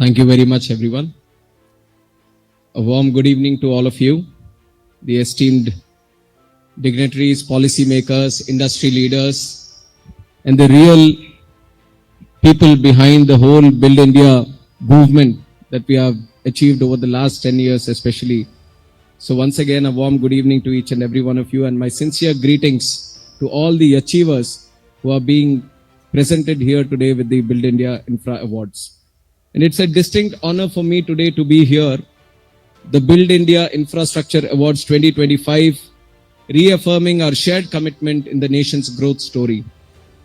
Thank you very much, everyone. A warm good evening to all of you, the esteemed dignitaries, policymakers, industry leaders, and the real people behind the whole Build India movement that we have achieved over the last 10 years, especially. So once again, a warm good evening to each and every one of you, and my sincere greetings to all the achievers who are being presented here today with the Build India Infra Awards. And it's a distinct honor for me today to be here. The Build India Infrastructure Awards 2025, reaffirming our shared commitment in the nation's growth story.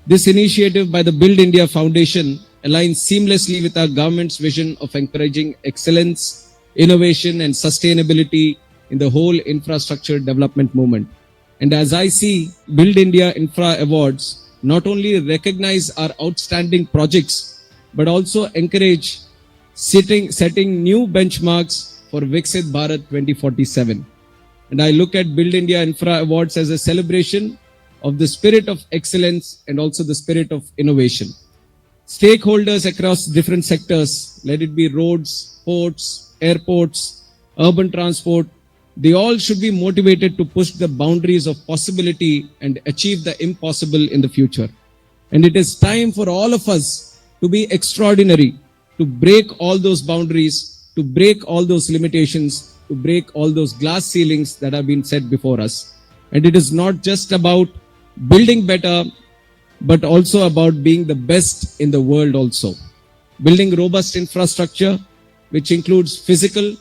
This initiative by the Build India Foundation aligns seamlessly with our government's vision of encouraging excellence, innovation, and sustainability in the whole infrastructure development movement. And as I see, Build India Infra Awards not only recognize our outstanding projects, but also encourage setting new benchmarks for Viksit Bharat 2047. And I look at Build India Infra Awards as a celebration of the spirit of excellence and also the spirit of innovation. Stakeholders across different sectors, let it be roads, ports, airports, urban transport, they all should be motivated to push the boundaries of possibility and achieve the impossible in the future. And it is time for all of us to be extraordinary, to break all those boundaries, to break all those limitations, to break all those glass ceilings that have been set before us. And it is not just about building better, but also about being the best in the world also. Building robust infrastructure, which includes physical,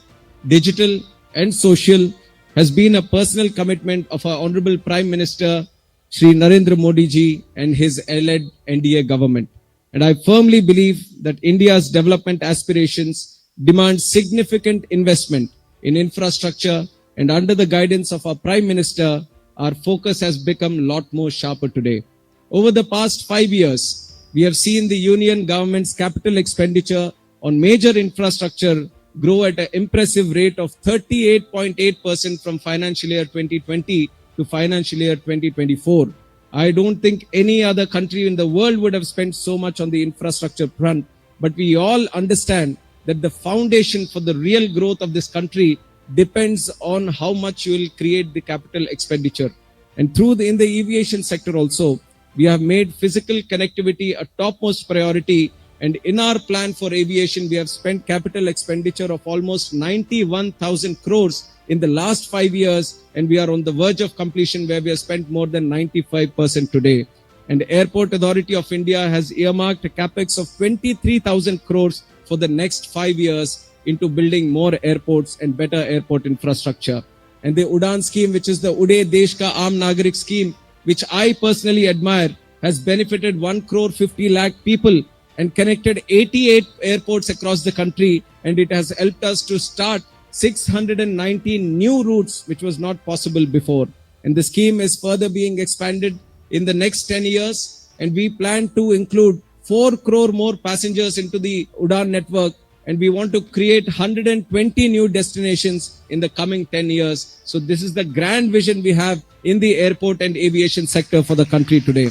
digital, and social, has been a personal commitment of our Honorable Prime Minister, Shri Narendra Modi ji and his led NDA government. And I firmly believe that India's development aspirations demand significant investment in infrastructure, and under the guidance of our Prime Minister, our focus has become a lot more sharper today. Over the past 5 years, we have seen the Union government's capital expenditure on major infrastructure grow at an impressive rate of 38.8% from financial year 2020 to financial year 2024. I don't think any other country in the world would have spent so much on the infrastructure front, but we all understand that the foundation for the real growth of this country depends on how much you will create the capital expenditure. And in the aviation sector also, we have made physical connectivity a topmost priority. And in our plan for aviation, we have spent capital expenditure of almost 91,000 crores in the last 5 years, and we are on the verge of completion where we have spent more than 95% today. And the Airport Authority of India has earmarked a capex of 23,000 crores for the next 5 years into building more airports and better airport infrastructure. And the UDAN scheme, which is the Ude Desh Ka Aam Nagarik scheme, which I personally admire, has benefited 1 crore 50 lakh people and connected 88 airports across the country. And it has helped us to start 619 new routes, which was not possible before. And the scheme is further being expanded in the next 10 years. And we plan to include 4 crore more passengers into the UDAN network. And we want to create 120 new destinations in the coming 10 years. So this is the grand vision we have in the airport and aviation sector for the country today.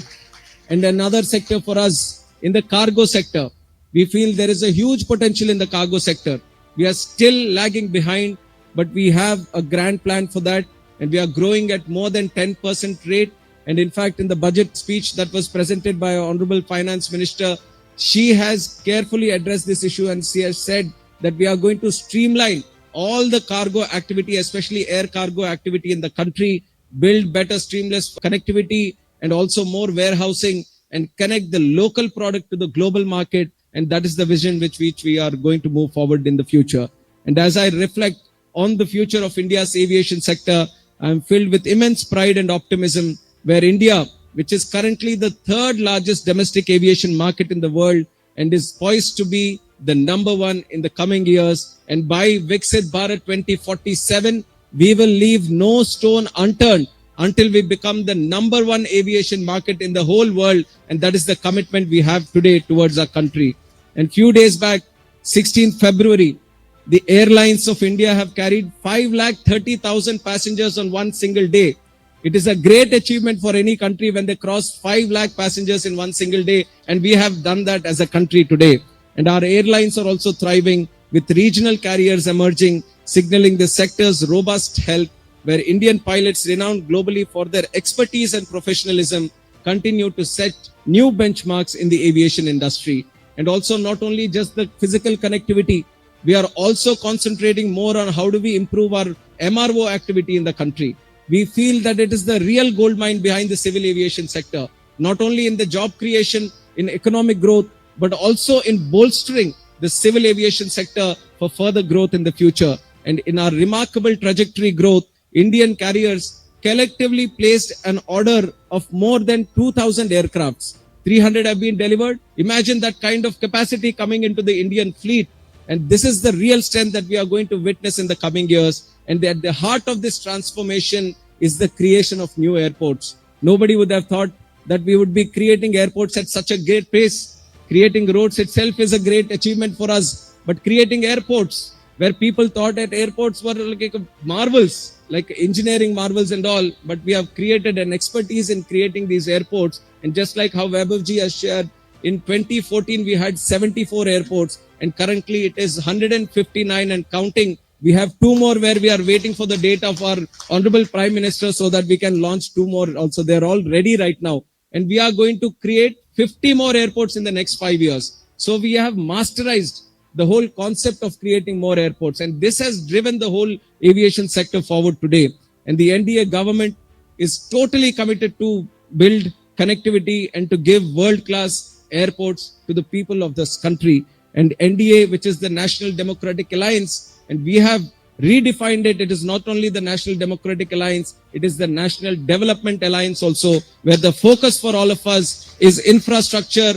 And another sector for us, in the cargo sector, we feel there is a huge potential in the cargo sector. We are still lagging behind, but we have a grand plan for that. And we are growing at more than 10% rate. And in fact, in the budget speech that was presented by our Honorable Finance Minister, she has carefully addressed this issue, and she has said that we are going to streamline all the cargo activity, especially air cargo activity in the country, build better seamless connectivity and also more warehousing, and connect the local product to the global market. And that is the vision which we are going to move forward in the future. And as I reflect on the future of India's aviation sector, I am filled with immense pride and optimism, where India, which is currently the third largest domestic aviation market in the world and is poised to be the number one in the coming years. And by Viksit Bharat 2047, we will leave no stone unturned until we become the number one aviation market in the whole world. And that is the commitment we have today towards our country. And few days back, 16th February, the airlines of India have carried 530,000 passengers on one single day. It is a great achievement for any country when they cross 5 lakh passengers in one single day. And we have done that as a country today. And our airlines are also thriving with regional carriers emerging, signaling the sector's robust health, where Indian pilots renowned globally for their expertise and professionalism continue to set new benchmarks in the aviation industry. And also not only just the physical connectivity, we are also concentrating more on how do we improve our MRO activity in the country. We feel that it is the real gold mine behind the civil aviation sector, not only in the job creation, in economic growth, but also in bolstering the civil aviation sector for further growth in the future. And in our remarkable trajectory growth, Indian carriers collectively placed an order of more than 2,000 aircrafts. 300 have been delivered. Imagine that kind of capacity coming into the Indian fleet. And this is the real strength that we are going to witness in the coming years. And at the heart of this transformation is the creation of new airports. Nobody would have thought that we would be creating airports at such a great pace. Creating roads itself is a great achievement for us. But creating airports, where people thought that airports were like marvels, like engineering marvels and all, but we have created an expertise in creating these airports. And just like how Vaibhavji has shared, in 2014 we had 74 airports, and currently it is 159 and counting. We have 2 more where we are waiting for the date of our Honorable Prime Minister so that we can launch 2 more also. They are all ready right now. And we are going to create 50 more airports in the next 5 years. So we have masterized the whole concept of creating more airports. And this has driven the whole aviation sector forward today. And the NDA government is totally committed to build connectivity and to give world-class airports to the people of this country. And NDA, which is the National Democratic Alliance, and we have redefined it. It is not only the National Democratic Alliance, it is the National Development Alliance also, where the focus for all of us is infrastructure,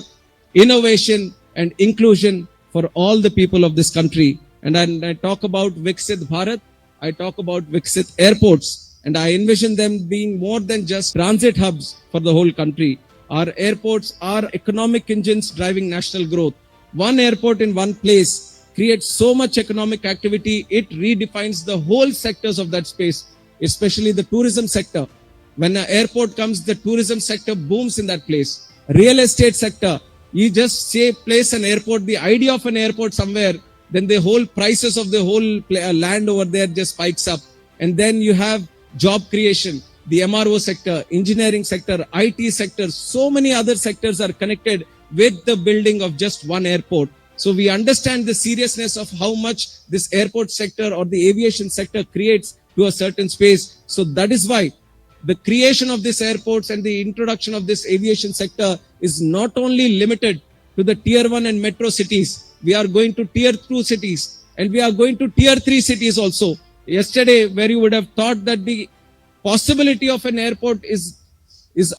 innovation, and inclusion for all the people of this country. And I talk about Viksit Bharat, I talk about Viksit airports, and I envision them being more than just transit hubs for the whole country. Our airports are economic engines driving national growth. One airport in one place creates so much economic activity, it redefines the whole sectors of that space, especially the tourism sector. When an airport comes, the tourism sector booms in that place. Real estate sector, you just say place an airport, the idea of an airport somewhere, then the whole prices of the whole land over there just spikes up. And then you have job creation, the MRO sector, engineering sector, IT sector, so many other sectors are connected with the building of just one airport. So we understand the seriousness of how much this airport sector or the aviation sector creates to a certain space. So that is why the creation of these airports and the introduction of this aviation sector is not only limited to the tier 1 and metro cities. We are going to tier 2 cities and we are going to tier 3 cities also. Yesterday, where you would have thought that the possibility of an airport is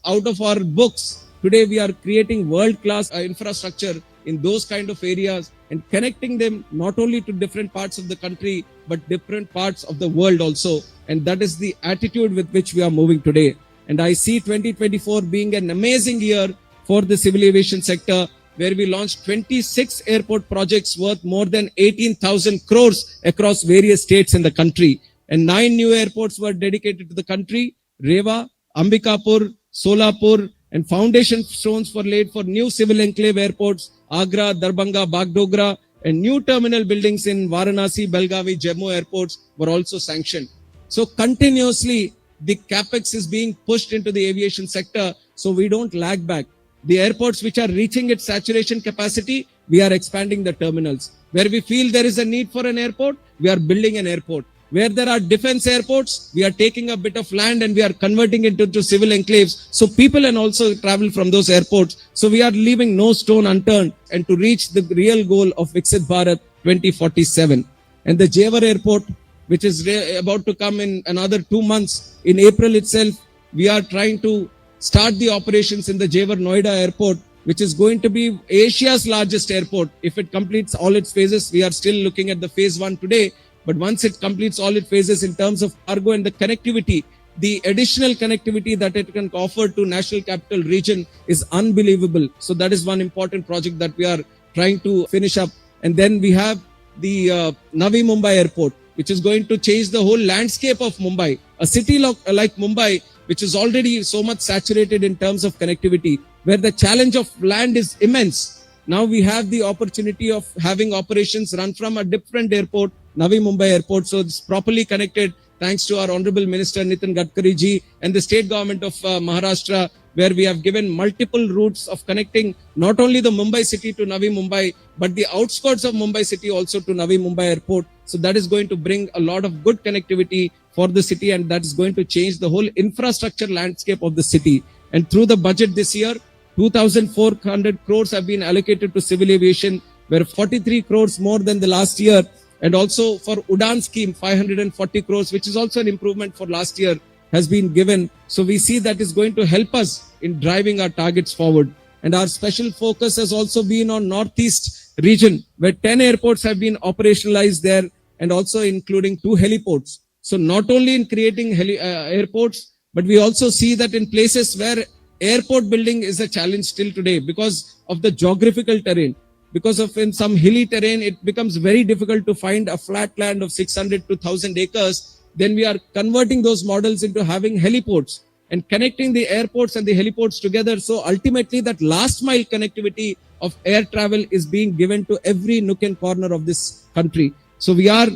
out of our books, today we are creating world-class infrastructure in those kind of areas and connecting them not only to different parts of the country, but different parts of the world also. And that is the attitude with which we are moving today. And I see 2024 being an amazing year for the civil aviation sector, where we launched 26 airport projects worth more than 18,000 crores across various states in the country. And 9 new airports were dedicated to the country: Rewa, Ambikapur, Solapur, and foundation stones were laid for new civil enclave airports, Agra, Darbhanga, Bagdogra, and new terminal buildings in Varanasi, Belgavi, Jammu airports were also sanctioned. So continuously, the capex is being pushed into the aviation sector, so we don't lag back. The airports which are reaching its saturation capacity, we are expanding the terminals. Where we feel there is a need for an airport, we are building an airport. Where there are defense airports, we are taking a bit of land and we are converting it into civil enclaves, so people can also travel from those airports. So we are leaving no stone unturned and to reach the real goal of Viksit Bharat 2047. And the Jewar airport, which is about to come in another 2 months, in April itself, we are trying to start the operations in the Jewar Noida airport, which is going to be Asia's largest airport. If it completes all its phases, we are still looking at the phase 1 today. But once it completes all its phases in terms of cargo and the connectivity, the additional connectivity that it can offer to National Capital Region is unbelievable. So that is one important project that we are trying to finish up. And then we have the Navi Mumbai airport, which is going to change the whole landscape of Mumbai. A city like Mumbai, which is already so much saturated in terms of connectivity, where the challenge of land is immense. Now we have the opportunity of having operations run from a different airport, Navi Mumbai Airport. So it's properly connected thanks to our Honorable Minister Nitin Gadkari ji and the state government of Maharashtra, where we have given multiple routes of connecting not only the Mumbai city to Navi Mumbai, but the outskirts of Mumbai city also to Navi Mumbai Airport. So that is going to bring a lot of good connectivity for the city, and that is going to change the whole infrastructure landscape of the city. And through the budget this year, 2,400 crores have been allocated to civil aviation, where 43 crores more than the last year. And also for Udan scheme, 540 crores, which is also an improvement for last year, has been given. So we see that is going to help us in driving our targets forward. And our special focus has also been on Northeast region, where 10 airports have been operationalized there, and also including 2 heliports. So not only in creating airports, but we also see that in places where airport building is a challenge still today because of the geographical terrain. Because of in some hilly terrain, it becomes very difficult to find a flat land of 600 to 1,000 acres. Then we are converting those models into having heliports and connecting the airports and the heliports together. So ultimately that last mile connectivity of air travel is being given to every nook and corner of this country. So we are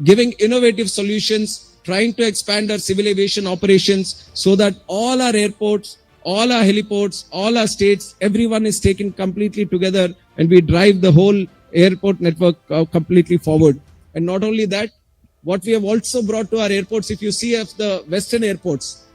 giving innovative solutions, trying to expand our civil aviation operations so that all our airports, all our heliports, all our states, everyone is taken completely together, and we drive the whole airport network completely forward. And not only that, what we have also brought to our airports, if you see of the Western airports,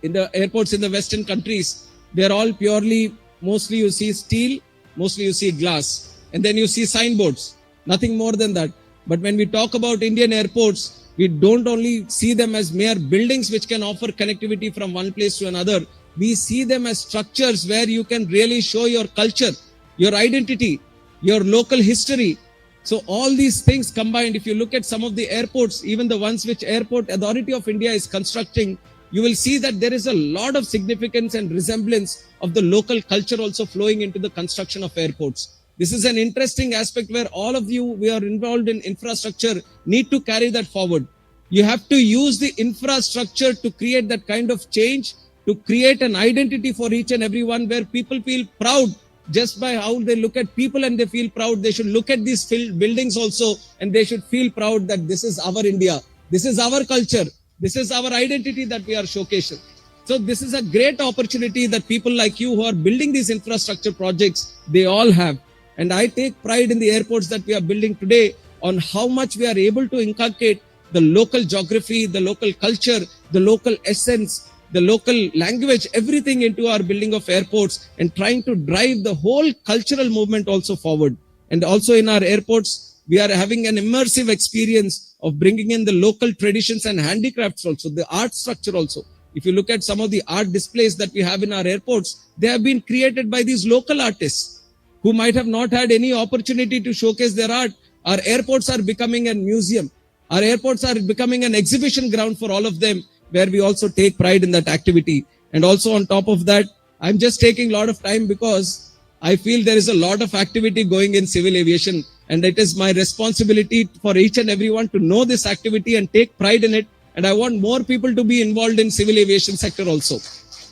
in the Western countries, they're all purely, mostly you see steel, mostly you see glass, and then you see signboards, nothing more than that. But when we talk about Indian airports, we don't only see them as mere buildings which can offer connectivity from one place to another. We see them as structures where you can really show your culture, your identity, your local history. So all these things combined, if you look at some of the airports, even the ones which Airport Authority of India is constructing, you will see that there is a lot of significance and resemblance of the local culture also flowing into the construction of airports. This is an interesting aspect where all of you, we are involved in infrastructure, need to carry that forward. You have to use the infrastructure to create that kind of change, to create an identity for each and everyone where people feel proud just by how they look at people, and they feel proud. They should look at these buildings also, and they should feel proud that this is our India. This is our culture. This is our identity that we are showcasing. So this is a great opportunity that people like you who are building these infrastructure projects, they all have. And I take pride in the airports that we are building today on how much we are able to inculcate the local geography, the local culture, the local essence, the local language, everything into our building of airports, and trying to drive the whole cultural movement also forward. And also in our airports, we are having an immersive experience of bringing in the local traditions and handicrafts also, the art structure also. If you look at some of the art displays that we have in our airports, they have been created by these local artists who might have not had any opportunity to showcase their art. Our airports are becoming a museum. Our airports are becoming an exhibition ground for all of them, where we also take pride in that activity. And also on top of that, I'm just taking a lot of time because I feel there is a lot of activity going in civil aviation, and it is my responsibility for each and everyone to know this activity and take pride in it. And I want more people to be involved in civil aviation sector also.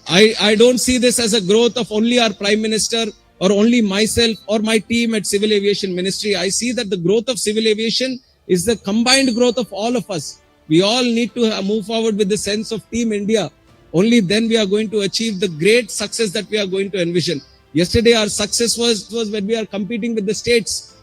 I don't see this as a growth of only our Prime Minister or only myself or my team at Civil Aviation Ministry. I see that the growth of civil aviation is the combined growth of all of us. We all need to move forward with the sense of Team India. Only then we are going to achieve the great success that we are going to envision. Yesterday, our success was when we are competing with the states.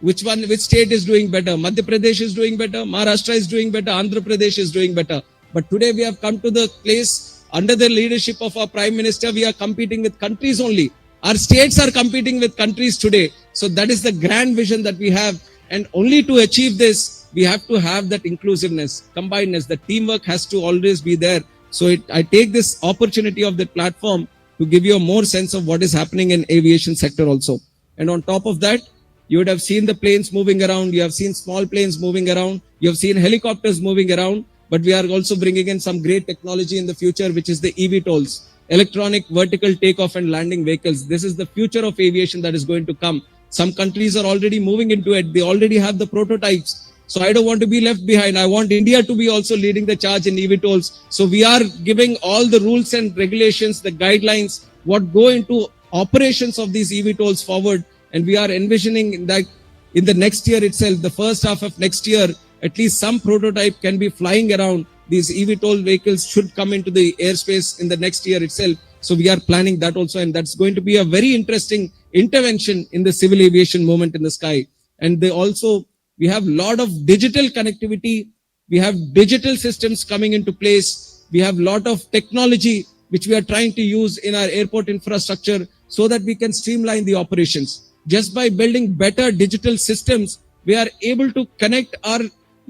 Which state is doing better? Madhya Pradesh is doing better. Maharashtra is doing better. Andhra Pradesh is doing better. But today we have come to the place under the leadership of our Prime Minister, we are competing with countries only. Our states are competing with countries today. So that is the grand vision that we have. And only to achieve this, we have to have that inclusiveness, combinedness. The teamwork has to always be there. So I take this opportunity of the platform to give you a more sense of what is happening in aviation sector also. And on top of that, you would have seen the planes moving around. You have seen small planes moving around. You have seen helicopters moving around. But we are also bringing in some great technology in the future, which is the eVTOLs, electronic vertical takeoff and landing vehicles. This is the future of aviation that is going to come. Some countries are already moving into it. They already have the prototypes. So I don't want to be left behind. I want India to be also leading the charge in eVTOLs. So we are giving all the rules and regulations, the guidelines, what go into operations of these eVTOLs forward. And we are envisioning that in the next year itself, the first half of next year, at least some prototype can be flying around. These eVTOL vehicles should come into the airspace in the next year itself. So we are planning that also, and that's going to be a very interesting intervention in the civil aviation movement in the sky. And they also, we have a lot of digital connectivity. We have digital systems coming into place. We have a lot of technology which we are trying to use in our airport infrastructure so that we can streamline the operations. Just by building better digital systems, we are able to connect our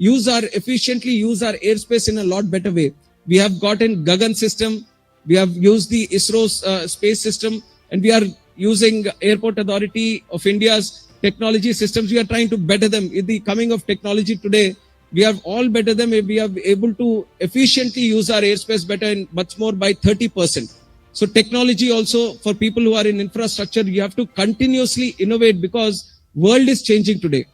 efficiently use our airspace in a lot better way. We have gotten Gagan system, we have used the ISRO's space system, and we are using Airport Authority of India's technology systems. We are trying to better them. In the coming of technology today, we have all better them. We are able to efficiently use our airspace better and much more by 30%. So technology also, for people who are in infrastructure, you have to continuously innovate because world is changing today.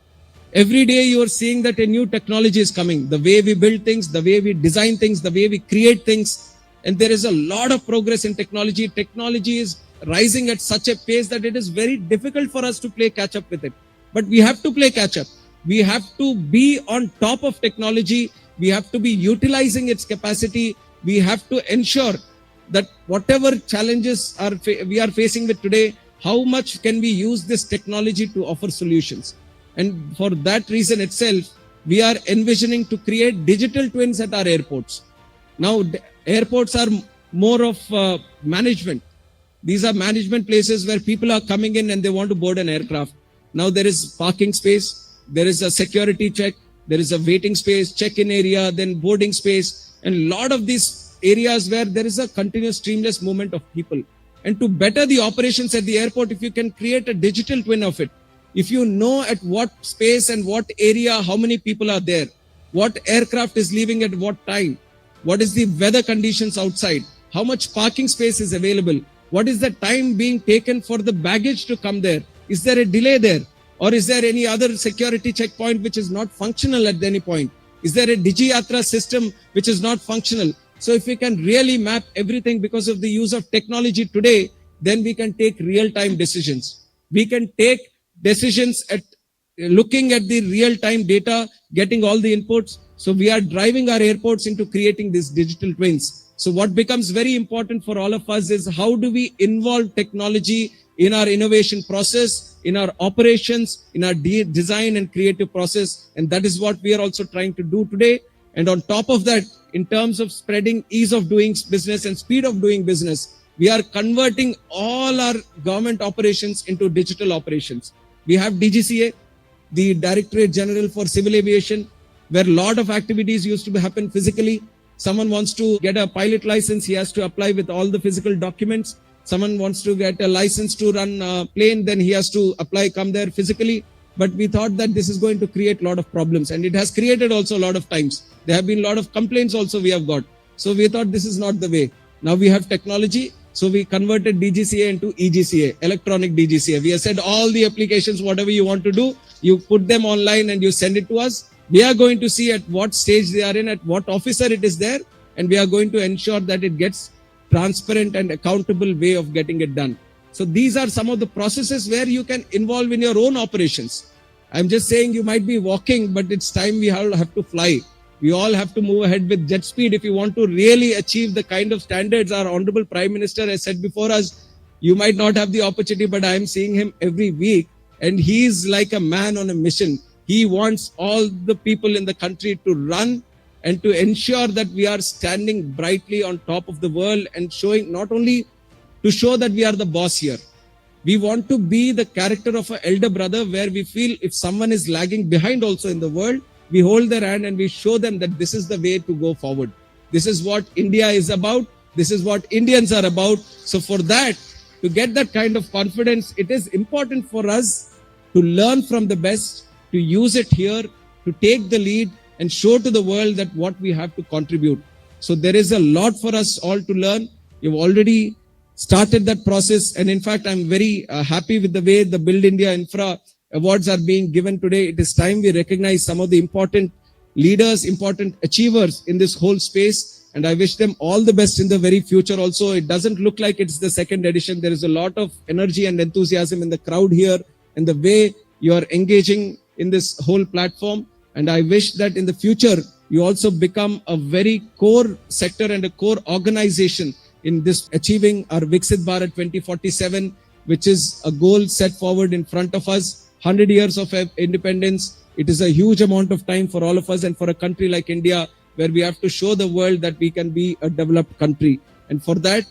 Every day you are seeing that a new technology is coming. The way we build things, the way we design things, the way we create things. And there is a lot of progress in technology. Technology is rising at such a pace that it is very difficult for us to play catch up with it. But we have to play catch up. We have to be on top of technology. We have to be utilizing its capacity. We have to ensure that whatever challenges we are facing with today, how much can we use this technology to offer solutions? And for that reason itself, we are envisioning to create digital twins at our airports. Now, airports are more of management. These are management places where people are coming in and they want to board an aircraft. Now there is parking space, there is a security check, there is a waiting space, check-in area, then boarding space, and a lot of these areas where there is a continuous streamless movement of people. And to better the operations at the airport, if you can create a digital twin of it, if you know at what space and what area, how many people are there, what aircraft is leaving at what time, what is the weather conditions outside, how much parking space is available, what is the time being taken for the baggage to come there, is there a delay there, or is there any other security checkpoint which is not functional at any point, is there a DigiYatra system which is not functional? So if we can really map everything because of the use of technology today, then we can take real-time decisions. We can take decisions at looking at the real-time data, getting all the inputs. So we are driving our airports into creating these digital twins. So what becomes very important for all of us is how do we involve technology in our innovation process, in our operations, in our design and creative process. And that is what we are also trying to do today. And on top of that, in terms of spreading ease of doing business and speed of doing business, we are converting all our government operations into digital operations. We have DGCA, the Directorate General for Civil Aviation, where a lot of activities used to happen physically. Someone wants to get a pilot license, he has to apply with all the physical documents. Someone wants to get a license to run a plane, then he has to apply, come there physically. But we thought that this is going to create a lot of problems, and it has created also a lot of times. There have been a lot of complaints also we have got. So we thought this is not the way. Now we have technology. So we converted DGCA into EGCA, electronic DGCA. We have said all the applications, whatever you want to do, you put them online and you send it to us. We are going to see at what stage they are in, at what officer it is there, and we are going to ensure that it gets transparent and accountable way of getting it done. So these are some of the processes where you can involve in your own operations. I'm just saying you might be walking, but it's time we all have to fly. We all have to move ahead with jet speed if you want to really achieve the kind of standards our Honorable Prime Minister has said before us. You might not have the opportunity, but I am seeing him every week, and he is like a man on a mission. He wants all the people in the country to run and to ensure that we are standing brightly on top of the world and showing, not only to show that we are the boss here. We want to be the character of an elder brother where we feel if someone is lagging behind also in the world, we hold their hand and we show them that this is the way to go forward. This is what India is about. This is what Indians are about. So for that, to get that kind of confidence, it is important for us to learn from the best, to use it here, to take the lead and show to the world that what we have to contribute. So there is a lot for us all to learn. You've already started that process. And in fact, I'm very happy with the way the Build India Infra awards are being given today. It is time we recognize some of the important leaders, important achievers in this whole space. And I wish them all the best in the very future also. It doesn't look like it's the second edition. There is a lot of energy and enthusiasm in the crowd here. and the way you are engaging in this whole platform. And I wish that in the future, you also become a very core sector and a core organization in this achieving our Viksit Bharat 2047, which is a goal set forward in front of us. 100 years of independence. It is a huge amount of time for all of us and for a country like India, where we have to show the world that we can be a developed country. And for that,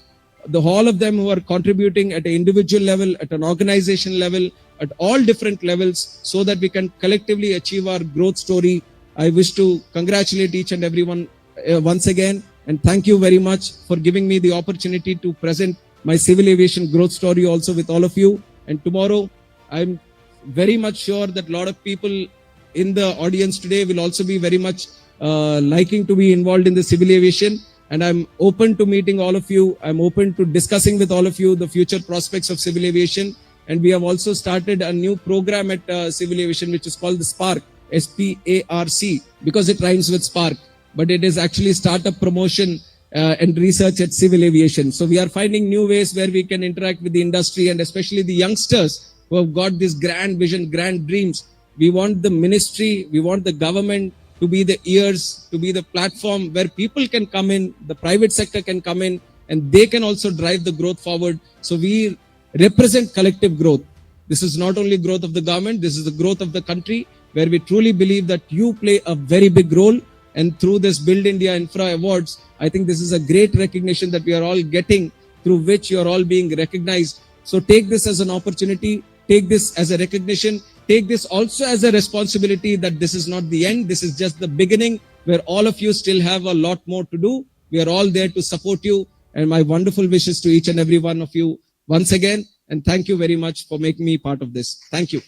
the all of them who are contributing at an individual level, at an organization level, at all different levels, so that we can collectively achieve our growth story. I wish to congratulate each and everyone once again, and thank you very much for giving me the opportunity to present my civil aviation growth story also with all of you. And tomorrow, I'm very much sure that a lot of people in the audience today will also be very much liking to be involved in the civil aviation. And I'm open to meeting all of you. I'm open to discussing with all of you the future prospects of civil aviation. And we have also started a new program at civil aviation, which is called the Spark, SPARC, because it rhymes with Spark. But it is actually startup promotion and research at civil aviation. So we are finding new ways where we can interact with the industry, and especially the youngsters who have got this grand vision, grand dreams. We want the ministry, we want the government to be the ears, to be the platform where people can come in, the private sector can come in, and they can also drive the growth forward. So we represent collective growth. This is not only growth of the government, this is the growth of the country, where we truly believe that you play a very big role. And through this Build India Infra Awards, I think this is a great recognition that we are all getting, through which you are all being recognized. So take this as an opportunity, take this as a recognition, take this also as a responsibility that this is not the end, this is just the beginning, where all of you still have a lot more to do. We are all there to support you, and my wonderful wishes to each and every one of you once again. And thank you very much for making me part of this. Thank you.